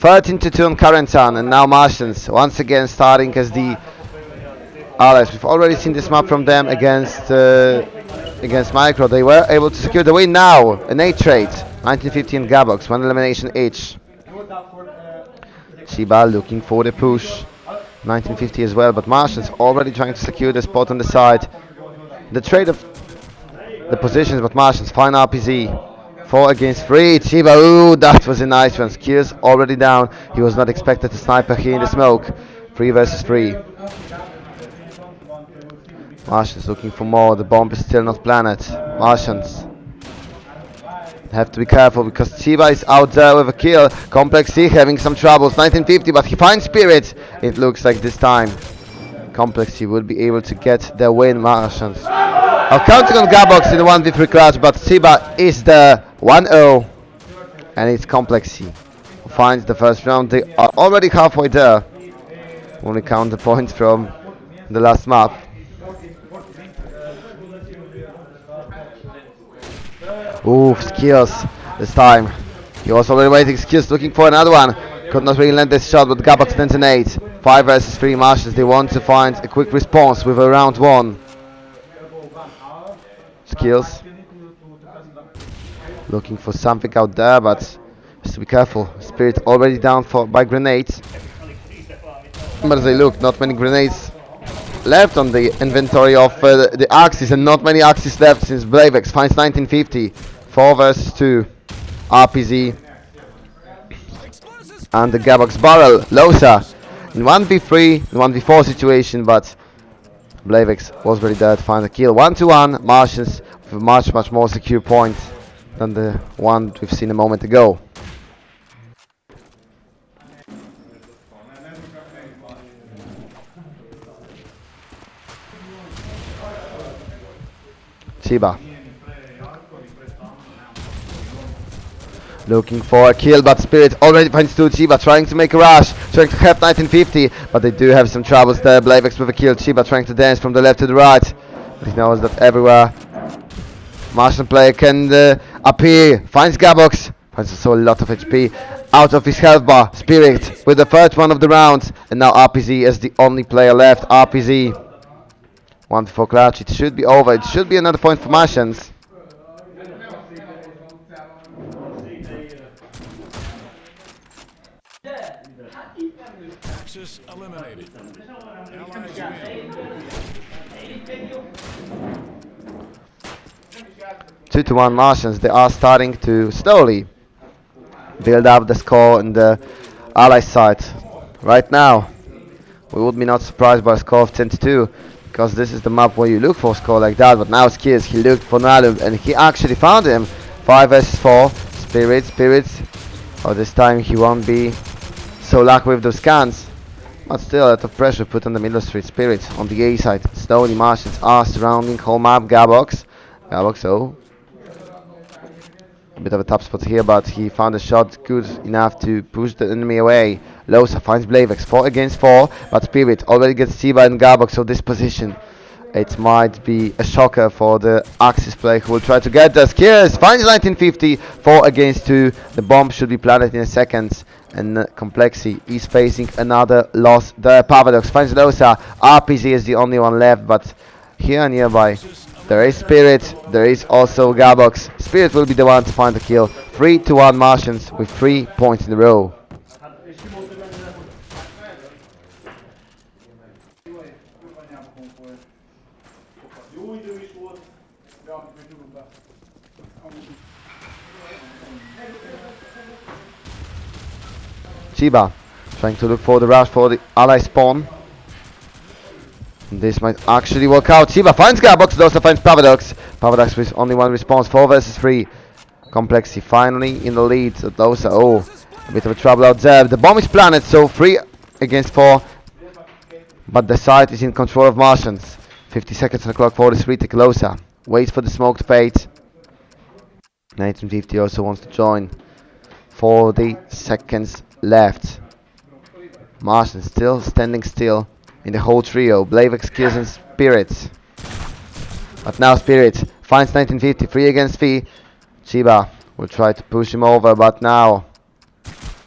13-2 on current time, and now Martians once again starting as the allies. We've already seen this map from them against Micro. They were able to secure the win now. An 8 trade, 1950 and Gabox, 1 elimination each. Chiba looking for the push, 1950 as well, but Martians already trying to secure the spot on the side. The trade of the positions, but Martians find RPZ. 4 against 3. Chiba, ooh, that was a nice one. Skills already down. He was not expected to sniper here in the smoke. 3 versus 3. Martians looking for more. The bomb is still not planted. Martians have to be careful because Chiba is out there with a kill. Kompleksi having some troubles. 1950, but he finds Spirit. It looks like this time Kompleksi will be able to get the win. Martians are counting on Gabox in the 1v3 clash, but Chiba is the 1-0, and it's Kompleksi who finds the first round. They are already halfway there. Only count the points from the last map. Ooh, Skills this time. He was already waiting. Skills looking for another one. Could not really land this shot, but Gabox lands an 8. 5 versus 3 Martians. They want to find a quick response with a round 1. Skills looking for something out there, but has to be careful. Spirit already down by grenades. But as I look, not many grenades left on the inventory of the Axis, and not many Axis left since Blavex finds 1950. 4 versus 2. RPZ and the Gabox barrel. Losa in 1v3, 1v4 situation, but Blavex was very there to find a kill. 1-1. Martians with a much more secure point than the one we've seen a moment ago. Chiba looking for a kill, but Spirit already finds 2. Chiba trying to make a rush, trying to have 1950, but they do have some troubles there. Blavex with a kill. Chiba trying to dance from the left to the right. He knows that everywhere Martian player can appear. Finds Gabox, finds also a lot of HP out of his health bar. Spirit with the first one of the round, and now RPZ as the only player left. RPZ 1-4 clutch. It should be over. It should be another point for Martians. Axis eliminated. Allies win. 2-1 Martians. They are starting to slowly build up the score in the ally side. Right now, we would be not surprised by a score of 10-2, because this is the map where you look for a score like that. But now Skills, he looked for Nalum, and he actually found him. 5 versus 4. Spirit. Oh, this time he won't be so lucky with those scans. But still, a lot of pressure put on the middle street. Spirit on the A side. Slowly Martians are surrounding whole map. Gabox, oh. A bit of a top spot here, but he found a shot good enough to push the enemy away. Losa finds Blavex. 4 against 4, but Spirit already gets Chiba and Gabox, so this position, it might be a shocker for the Axis player who will try to get the Skills. Finds 1950. 4 against 2. The bomb should be planted in a second, and Kompleksi is facing another loss. The Paradox finds Losa. RPZ is the only one left, but here nearby there is Spirit, there is also Gabox. Spirit will be the one to find the kill. 3-1 Martians with 3 points in a row. Chiba trying to look for the rush for the ally spawn. This might actually work out. Chiba finds Gabox, Losa finds Paradox. Paradox with only 1 response. 4 versus 3. Kompleksi finally in the lead. Losa, oh, a bit of a trouble out there. The bomb is planted, so 3 against 4. But the site is in control of Martians. 50 seconds on the clock for this retake. Losa waits for the smoke to fade. 1950 also wants to join. 40 seconds left. Martians still standing still in the whole trio. Blavex, Skills and Spirit. But now Spirit finds 1950. 3 against 3. Chiba will try to push him over, but now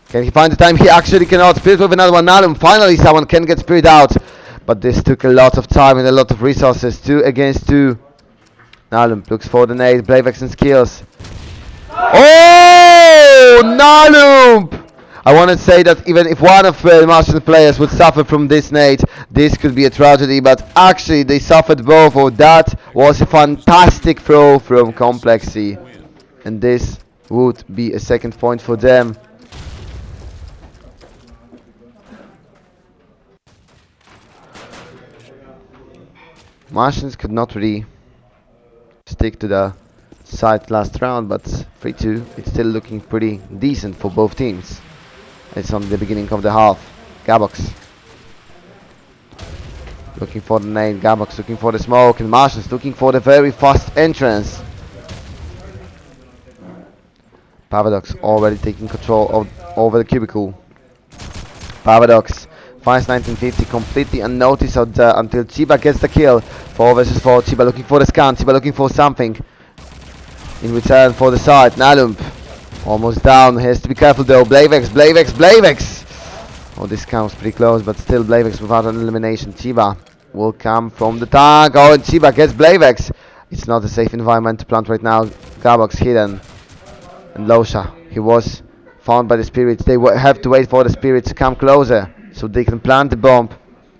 Can he find the time? He actually cannot. Spirit with another one. Nalum. Finally, someone can get Spirit out. But this took a lot of time and a lot of resources. 2 against 2. Nalum looks for the nade. Blavex and skills. Oh! Nalum! I want to say that even if one of the Martian players would suffer from this nade, this could be a tragedy. But actually, they suffered both. Oh, that was a fantastic throw from kompleksi. And this would be a second point for them. Martians could not really stick to the side last round, but 3-2, it's still looking pretty decent for both teams. It's on the beginning of the half. Gabox looking for the nade, Gabox looking for the smoke, and Martians looking for the very fast entrance. Paradox already taking control over the cubicle. Paradox finds 1950 completely unnoticed out there until Chiba gets the kill. 4 versus 4. Chiba looking for the scan. Chiba looking for something in return for the side. Nalump almost down. He has to be careful though. Blavex, Blavex, Blavex. Oh, this comes pretty close, but still Blavex without an elimination. Chiba will come from the tank. Oh, and Chiba gets Blavex. It's not a safe environment to plant right now. Gabox hidden. And Losha, he was found by the spirits. They have to wait for the spirits to come closer so they can plant the bomb,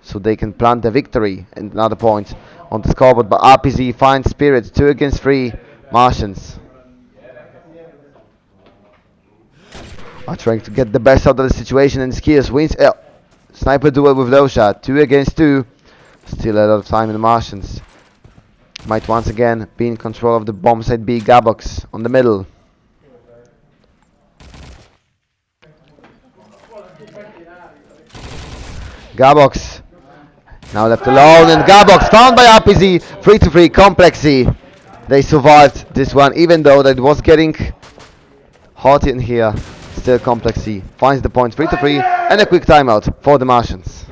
so they can plant the victory. And another point on the scoreboard, but RPZ finds spirits. 2 against 3 Martians are trying to get the best out of the situation, and Skiers wins a sniper duel with Losha. 2 against 2. Still a lot of time in the Martians. Might once again be in control of the bomb site B. Gabox on the middle. Gabox now left alone, and Gabox found by RPZ. 3-3 kompleksi. They survived this one, even though that was getting hot in here. Still kompleksi finds the point. 3-3 and a quick timeout for the Martians.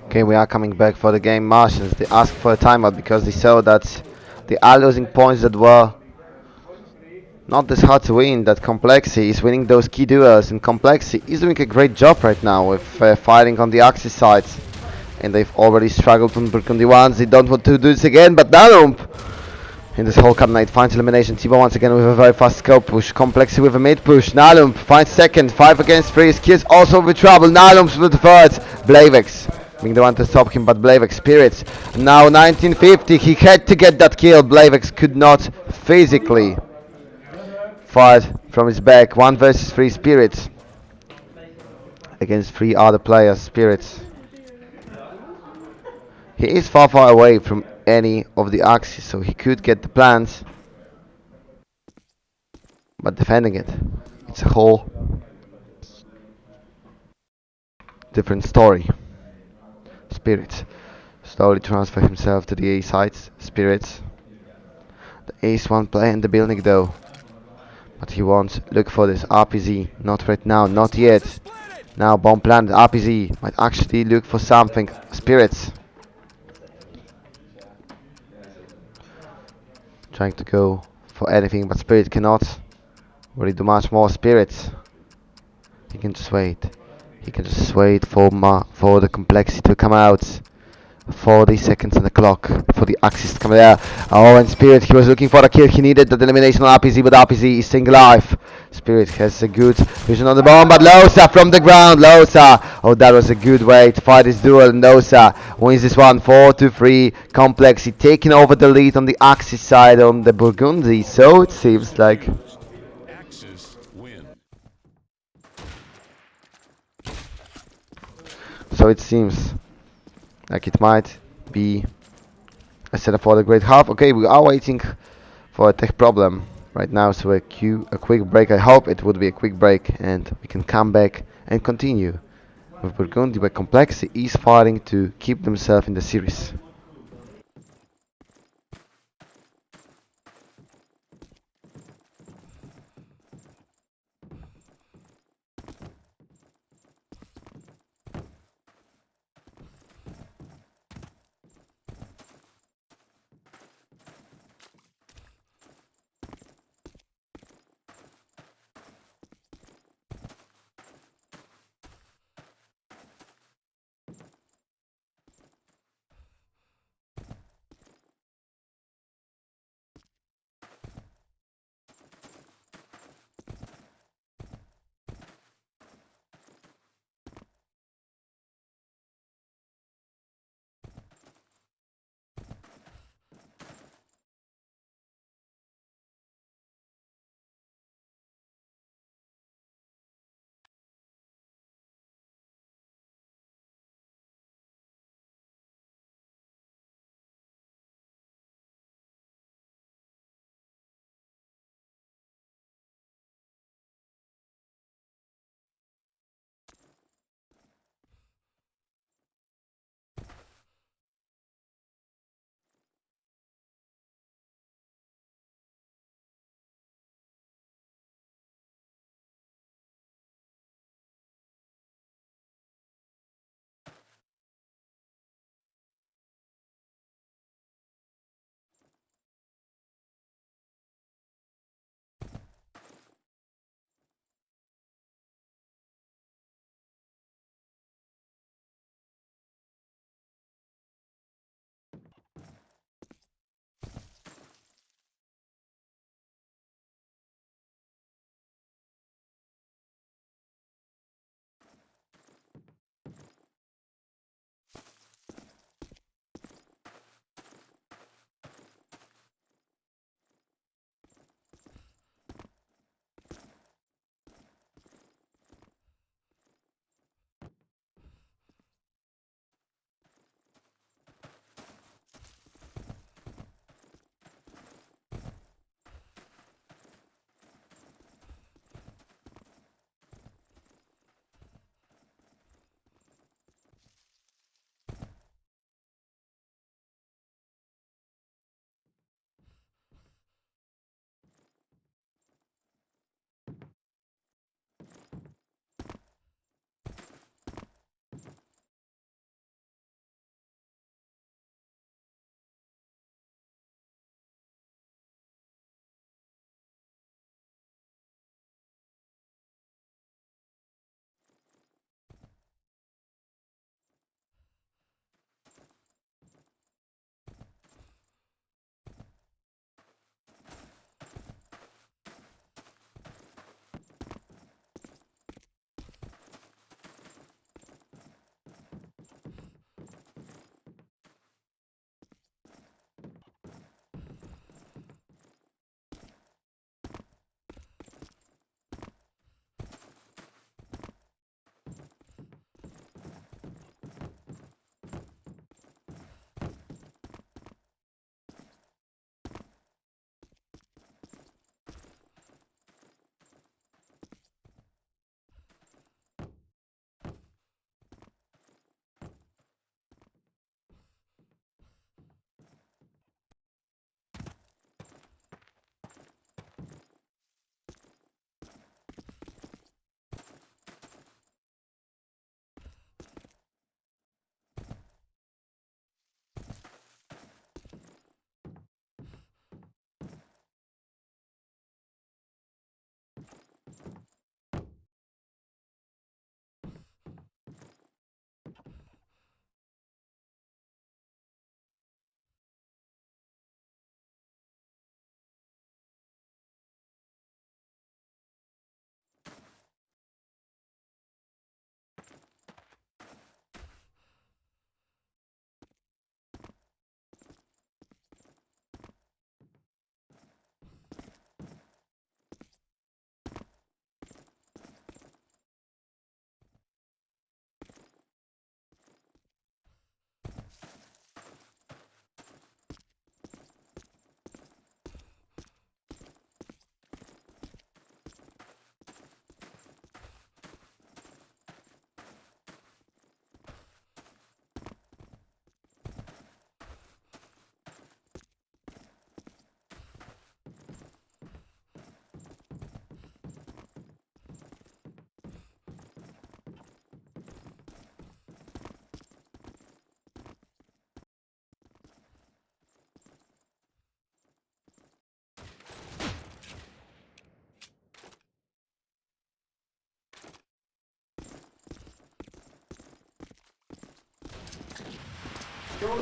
Okay, we are coming back for the game. Martians, they asked for a timeout because they saw that they are losing points that were not this hard to win, that kompleksi is winning those key duels, and kompleksi is doing a great job right now with fighting on the Axis side. And they've already struggled on burgundy ones. They don't want to do this again, but Nalump in this whole Night finds elimination. Tiba once again with a very fast scope push. Kompleksi with a mid push. Nalump finds second. 5 against 3. Skills also with trouble. Nalump with the third. Blavex being the one to stop him, but Blavex spirits. Now 1950. He had to get that kill. Blavex could not physically fight from his back. 1 versus 3 spirits. against 3 other players, spirits. He is far away from any of the axes, so he could get the plants, but defending it, it's a whole different story. Spirits slowly transfer himself to the A side. Spirits. The ace won't play in the building though, but he won't look for this RPZ. Not right now, not Teams are yet. split. Now bomb planted. RPZ might actually look for something. Spirits trying to go for anything, but Spirit cannot really do much more. Spirits. He can just wait. He can just wait for the complexity to come out. 40 seconds on the clock for the axis to come there. Oh, and Spirit, he was looking for the kill. He needed the elimination on RPZ, but RPZ is staying alive. Spirit has a good vision on the bomb, but Losa from the ground. Losa. Oh, that was a good way to fight this duel. And Losa wins this one 4-3. Complexity taking over the lead on the axis side on the Burgundy. So it seems like. Used. Axis win. So it seems like it might be a setup for the great half. Okay, we are waiting for a tech problem right now, so a quick break. I hope it would be a quick break and we can come back and continue with Burgundy, where Kompleksi is fighting to keep themselves in the series.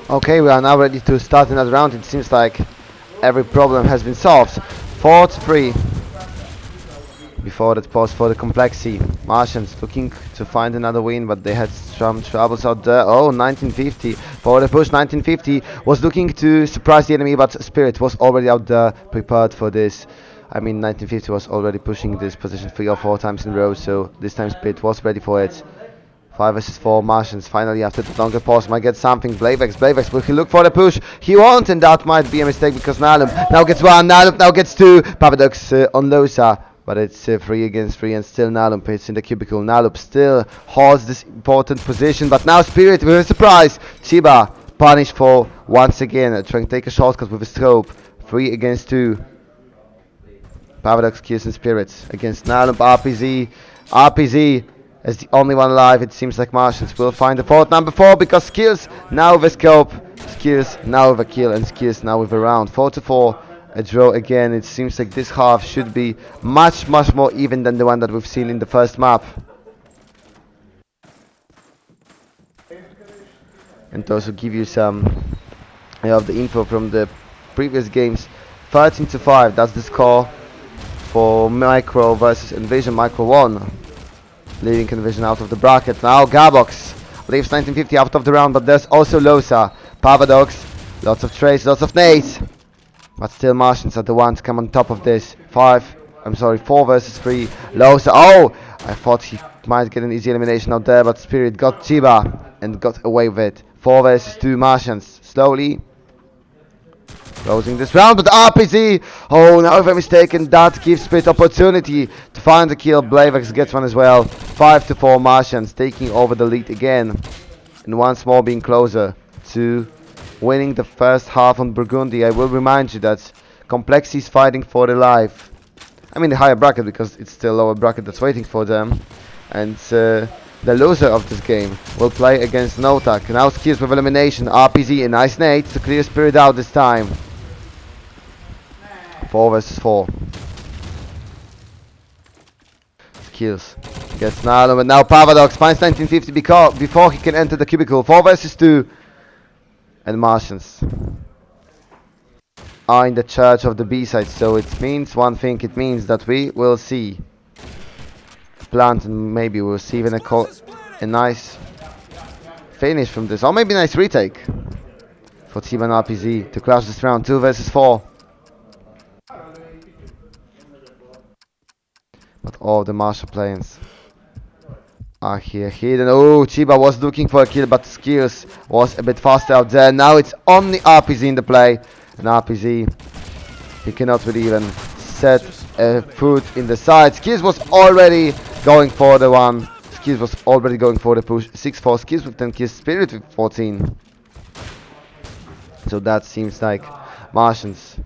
Okay, we are now ready to start another round. It seems like every problem has been solved. 4-3. Before that pause for the complexity. Martians looking to find another win, but they had some troubles out there. Oh, 1950 for the push. 1950 was looking to surprise the enemy, but Spirit was already out there, prepared for this. I mean, 1950 was already pushing this position 3 or 4 times in a row, so this time Spirit was ready for it. 5 versus 4 Martians. Finally, after the longer pause, might get something. Blavex, will he look for the push? He won't, and that might be a mistake because Nalum now gets 1. Nalum now gets 2. Paradox on Losa. But it's 3 against 3, and still Nalup is in the cubicle. Nalup still holds this important position, but now Spirit with a surprise. Chiba punished for once again, trying to take a shortcut with a scope. 3 against 2. Paradox kills and Spirits against Nalup. RPZ as the only one alive. It seems like Martians will find the fourth number 4 because Skills now with a scope. Skills now with a kill, and Skills now with a round. 4-4. A draw again. It seems like this half should be much more even than the one that we've seen in the first map. And to also give you some of the info from the previous games. 13-5, that's the score for Micro versus Envision. Micro 1, leaving Envision out of the bracket. Now Garbox leaves 1950 out of the round, but there's also Losa. Paradox, lots of trades, lots of nades. But still Martians are the ones to come on top of this. 4 versus 3. Losa. Oh! I thought he might get an easy elimination out there, but Spirit got Chiba and got away with it. 4 versus 2 Martians. Slowly closing this round, but RPZ! Oh, now if I'm mistaken, that gives Spirit opportunity to find the kill. Blavex gets one as well. 5-4 Martians taking over the lead again. And once more being closer to winning the first half on Burgundy. I will remind you that Kompleksi is fighting for their life. I mean the higher bracket, because it's still lower bracket that's waiting for them. And the loser of this game will play against Notak. Now Skills with elimination. RPZ, a nice nade to clear Spirit out this time. 4 versus 4. Skills gets Nalo, but now Paradox finds 1950 before he can enter the cubicle. 4 versus 2. And Martians are in the church of the B-side, so it means one thing. It means that we will see Plant, and maybe we'll see even a nice finish from this, or maybe a nice retake for Team and RPZ to crash this round. 2 versus 4. But all the Marshall players are here hidden. Oh, Chiba was looking for a kill, but Skills was a bit faster out there. Now it's only RPZ in the play, and RPZ, he cannot really even set a foot in the side. Skills was already going for the one. Skills was already going for the push. 6-4 Skills with 10 kills, Spirit with 14. So that seems like Martians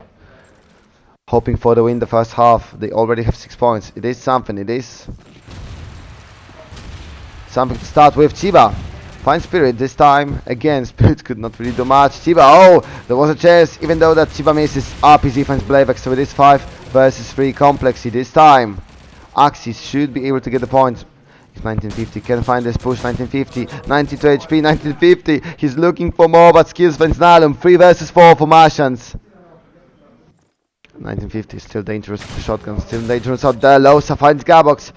hoping for the win the first half. They already have 6 points. It is something. It is something to start with. Chiba finds Spirit this time. Again, Spirit could not really do much. Chiba, oh, there was a chance. Even though that Chiba misses, RPZ finds Blavex. So it is 5 versus 3 Complexy this time. Axis should be able to get the point. If 1950 can find this push. 1950, 92 HP, 1950. He's looking for more, but Skills finds Nalum. 3 versus 4 for Martians. 1950 still dangerous with the shotgun. Still dangerous out there. Losa finds Garbox.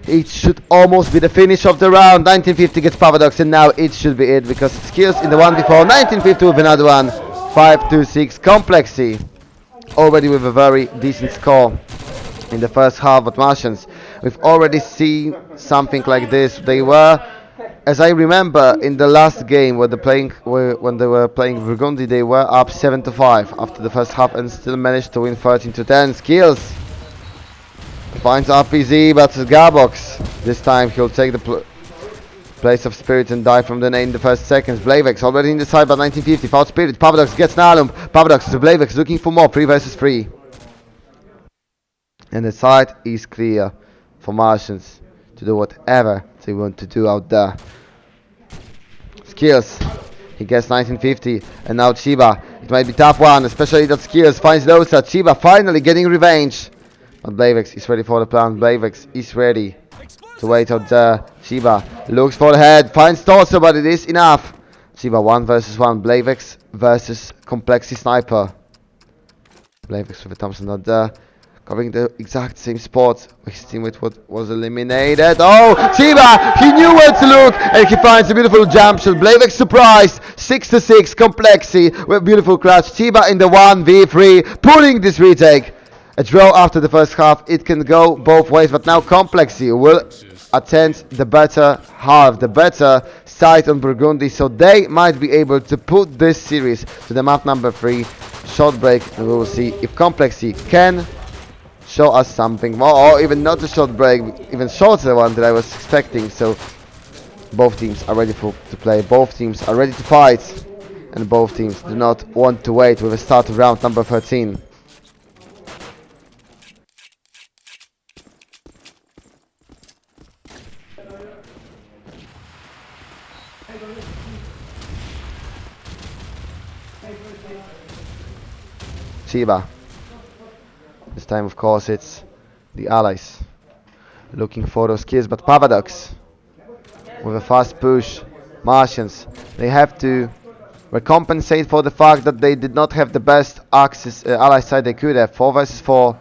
It should almost be the finish of the round. 1950 gets Paradox, and now it should be it, because Skills in the one before. 1950 with another one. 5-6 Complexy. Already with a very decent score in the first half, but Martians, we've already seen something like this. They were, as I remember, in the last game when they were playing Burgundy, they were up 7-5 after the first half and still managed to win 13-10. Skills finds RPZ, but Garbox, this time he'll take the place of Spirit and die from the nade in the first seconds. Blavex already in the side, but 1950 found Spirit. Paradox gets Nalum. Paradox to Blavex looking for more. 3 versus 3. And the side is clear for Martians to do whatever they want to do out there. Skills, he gets 1950, and now Chiba. It might be tough one, especially that Skills finds Losa. Chiba finally getting revenge. But Blavex is ready for the plan. Blavex is ready to wait out there. Chiba looks for the head, finds Torso, but it is enough. Chiba 1 versus 1. Blavex versus Kompleksi Sniper. Blavex with a Thompson not there. Covering the exact same spot where his teammate was eliminated. Oh, Chiba! He knew where to look and he finds a beautiful jump shot. Blavex surprised. 6-6. Kompleksi with beautiful clutch. Chiba in the 1v3, pulling this retake. A draw after the first half. It can go both ways, but now Kompleksi will attend the better half, the better side on Burgundy, so they might be able to put this series to the map number 3. Short break, and we will see if Kompleksi can show us something more, or even not a short break, even shorter one that I was expecting. So both teams are ready to play, both teams are ready to fight, and both teams do not want to wait with the start of round number 13. Chiba. This time, of course, it's the allies looking for those kills, but Paradox with a fast push. Martians, they have to recompensate for the fact that they did not have the best axis ally side they could have. 4 versus 4.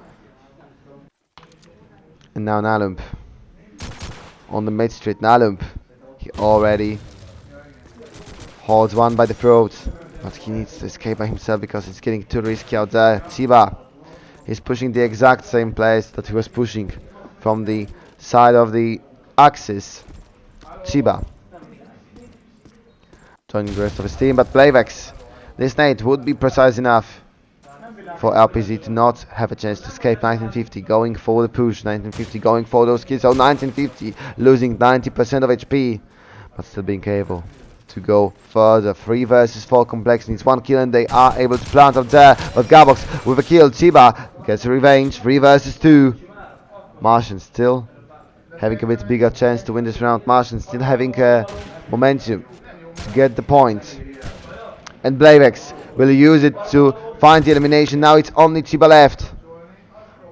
And now Nalump on the mid street. Nalump, he already holds one by the throat, but he needs to escape by himself because it's getting too risky out there. Chiba is pushing the exact same place that he was pushing from the side of the axis. Chiba joining the rest of his team, but Blavex, this nade would be precise enough for LPZ to not have a chance to escape. 1950 going for the push, 1950 going for those kills. So 1950 losing 90% of HP, but still being able to go further. 3 versus 4. Kompleksi needs 1 kill and they are able to plant up there, but Gabox with a kill. Chiba gets a revenge. 3 versus 2. Martian still having a bit bigger chance to win this round. Martian still having momentum to get the point, and Blavex will use it to find the elimination. Now it's only Chiba left.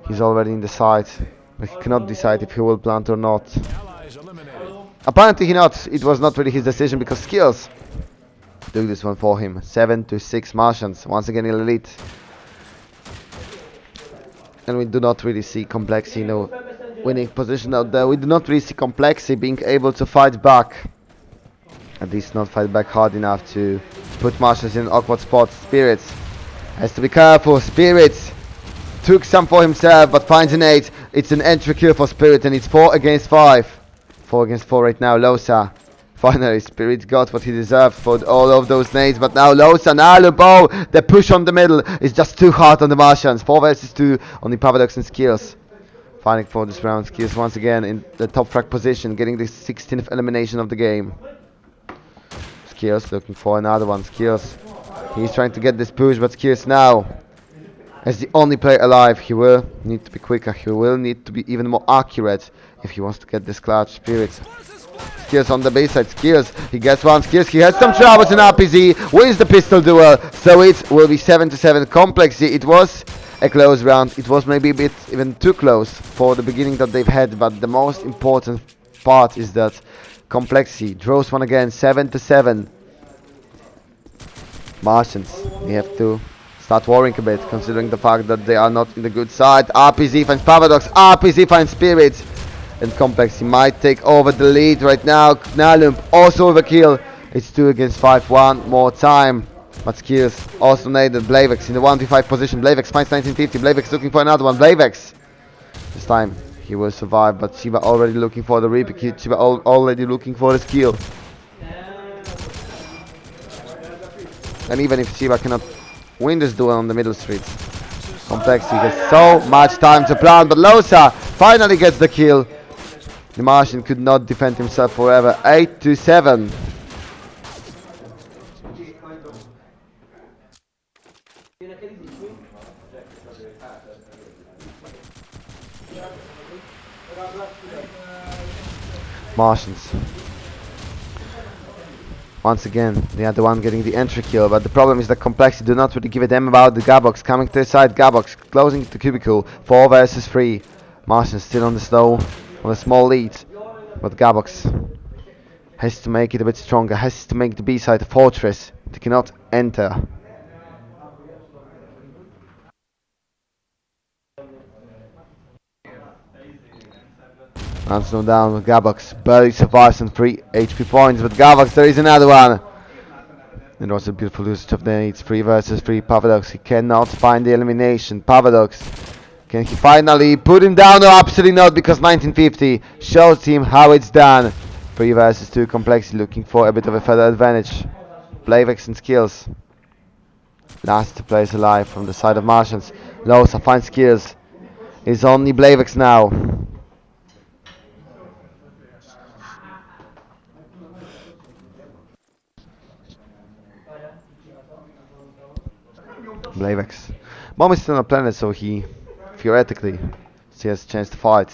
He's already in the side, but he cannot decide if he will plant or not. Apparently he not. It was not really his decision because Skills doing this one for him. 7-6 Martians, once again in elite. And we do not really see Kompleksi, winning position out there. We do not really see Kompleksi being able to fight back. At least not fight back hard enough to put Martians in an awkward spot. Spirits has to be careful. Spirits took some for himself, but finds an 8. It's an entry kill for Spirit, and it's 4 against 5. 4 against 4 right now. Losa. Finally, Spirit got what he deserved for all of those nades, but now Losa, Nalubo, the push on the middle is just too hard on the Martians. 4 versus 2 on the Paradox and Skills. Fighting for this round. Skills once again in the top frag position, getting the 16th elimination of the game. Skills looking for another one. Skills, he's trying to get this push, but Skills now, as the only player alive, he will need to be quicker. He will need to be even more accurate if he wants to get this clutch. Spirits. Skills on the base side. Skills, he gets one. Skills, he has some troubles in RPZ. Wins the pistol duel, so it will be 7-7. Kompleksi. It was a close round. It was maybe a bit even too close for the beginning that they've had, but the most important part is that Kompleksi draws one again. 7-7. Martians, they have to start worrying a bit, considering the fact that they are not in the good side. RPZ finds Paradox, RPZ finds Spirit, and Kompleksi might take over the lead right now. Nalump also with a kill. It's 2 against 5 one more time. But Skills also naded Blavex in the 1v5 position. Blavex finds 1950. Blavex looking for another one. Blavex. This time he will survive, but Chiba already looking for the repick. Chiba already looking for the kill. And even if Chiba cannot win this duel on the middle street, Kompleksi has so much time to plant, but Losa finally gets the kill. The Martian could not defend himself forever. 8-7. Martians. Once again, they are the one getting the entry kill, but the problem is that Kompleksi do not really give a damn about the Gabox coming to the side. Gabox closing the cubicle. 4 versus 3. Martians still on the small lead, but Gabox has to make it a bit stronger, has to make the B side a fortress. They cannot enter. Hands no down, Gabox barely survives on 3 HP points, but Gabox, there is another one. It was a beautiful usage of the needs. 3 versus 3 Pavadox. He cannot find the elimination. Pavadox, can he finally put him down? No, absolutely not, because 1950 shows him how it's done. 3 versus 2 Complexity, looking for a bit of a further advantage. Blavex and skills. Last place alive from the side of Martians. Losa finds skills. It's only Blavex now. Blavex. Bomb is still on a planet, so he theoretically still has a chance to fight.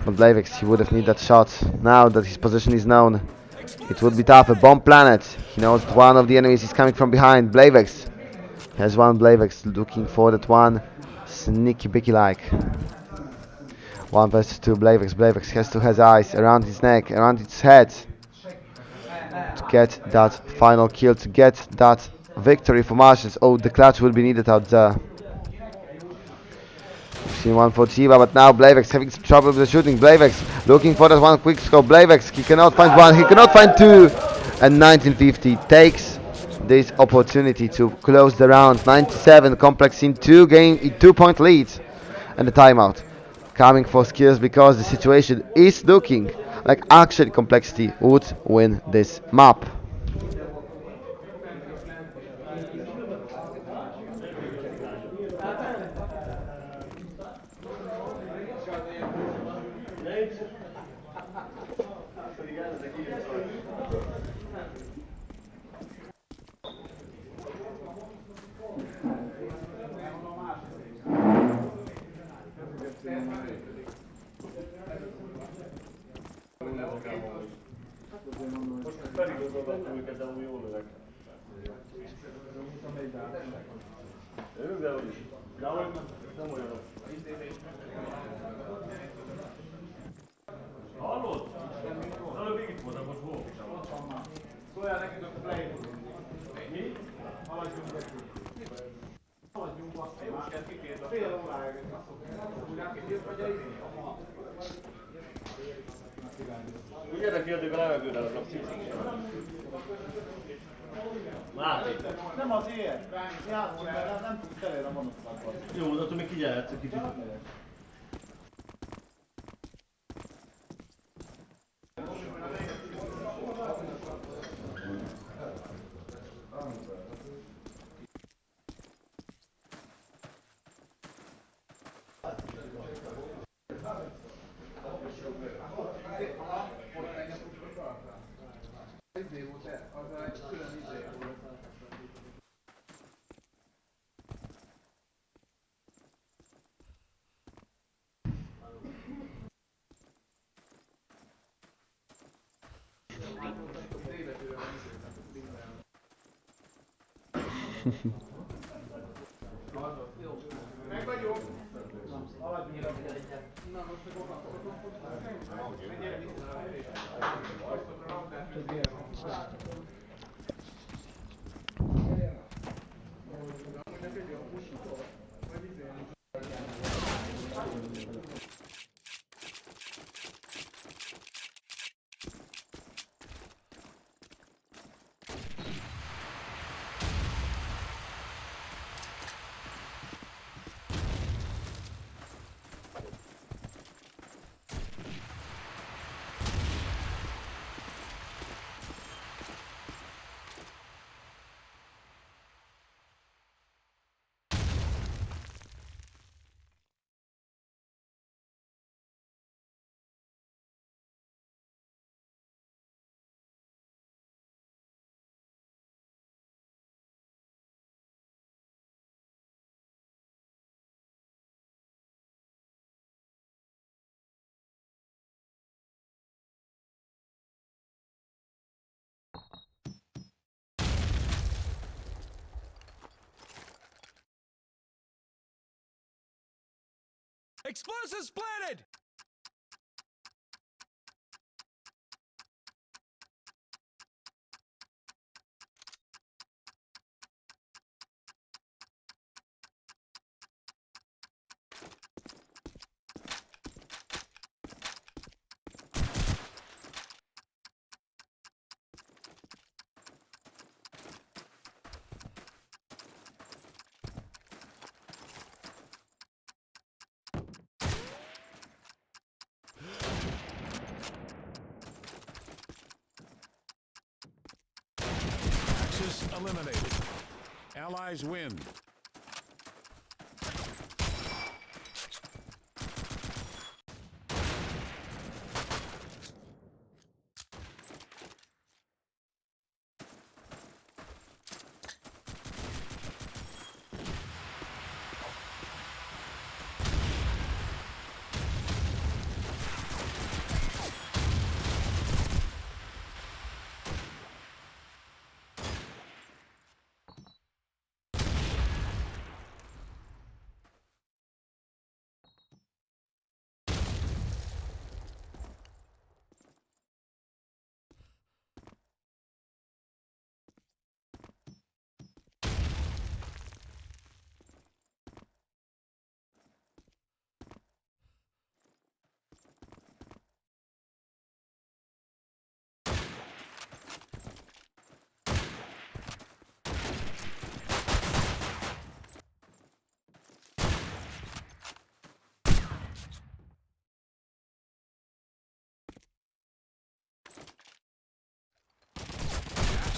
But Blavex, he would have needed that shot. Now that his position is known, it would be tough. A bomb planet. He knows that one of the enemies is coming from behind. Blavex has one. Blavex looking for that one. Sneaky bicky like. 1 versus 2 Blavex. Blavex has to have eyes around his neck, around its head, to get that final kill, to get that victory for Martians. Oh, the clutch will be needed out there. We've seen one for Chiba, but now Blavex having some trouble with the shooting. Blavex looking for that one quick scope. Blavex, he cannot find one, he cannot find two. And 1950 takes this opportunity to close the round. 97 Complex in 2-point lead. And the timeout coming for skills, because the situation is looking like actually Complexity would win this map. Nem azért, játszom, mert nem tudsz elérni a monoszlákot. Jó, de attól még kigyelhetsz egy kicsit. Explosives planted! eliminated. Allies win.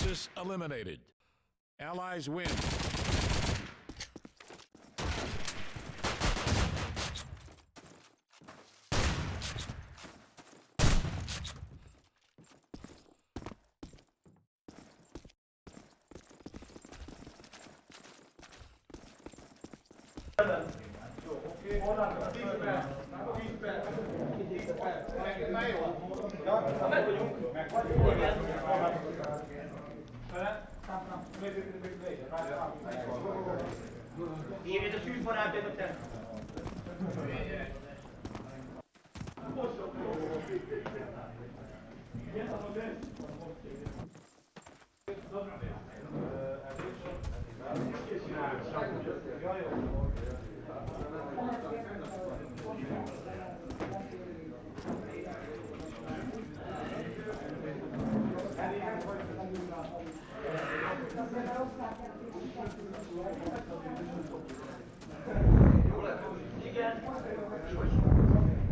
Axis eliminated. Allies win. Írj a szűzbarátjátok te! Igen.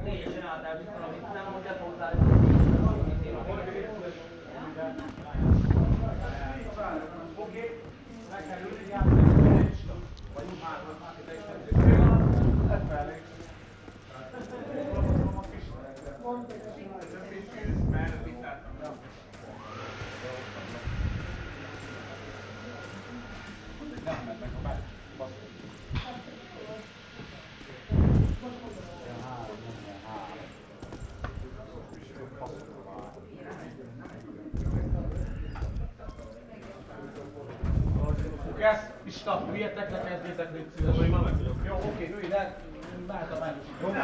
Négyet csináltál, biztos valamit nem mondjad hozzá. Oké. Meg kell ülni, játszani. Vagy három, Kezd, Pista, üljetek le, kezdjétek, légy szíves. Jó, oké, ülj le, vártam el is. Jó?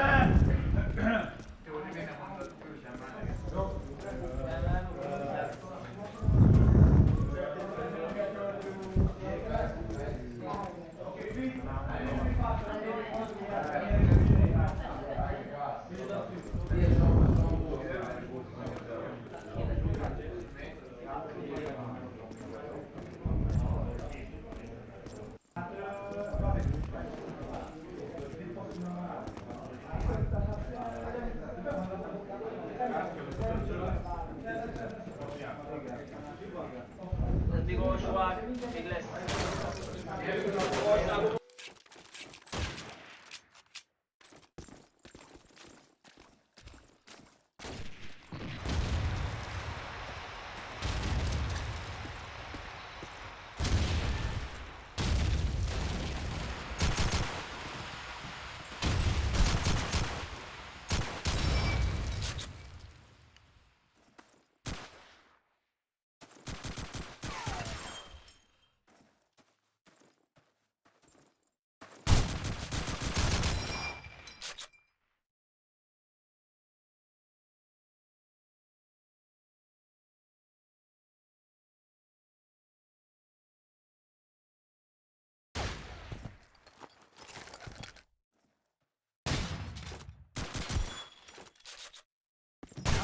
Ez még alsó ág, még lesz.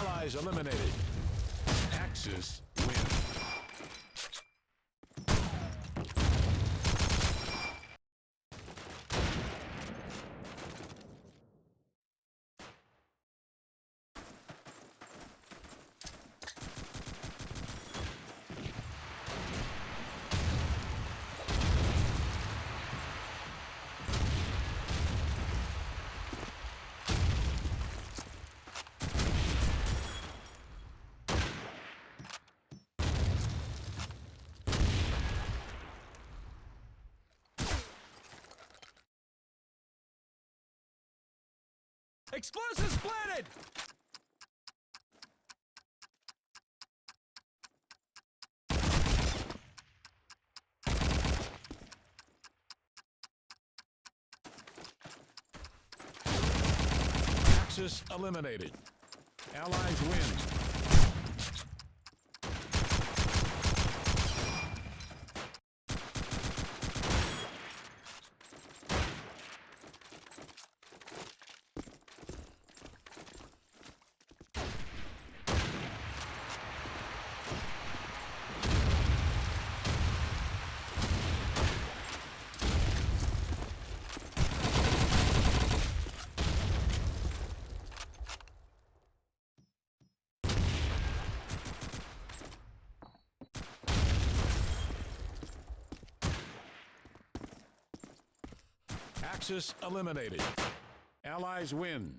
Allies eliminated. Axis win. Explosives planted! Axis eliminated. Allies win. Axis eliminated. Allies win.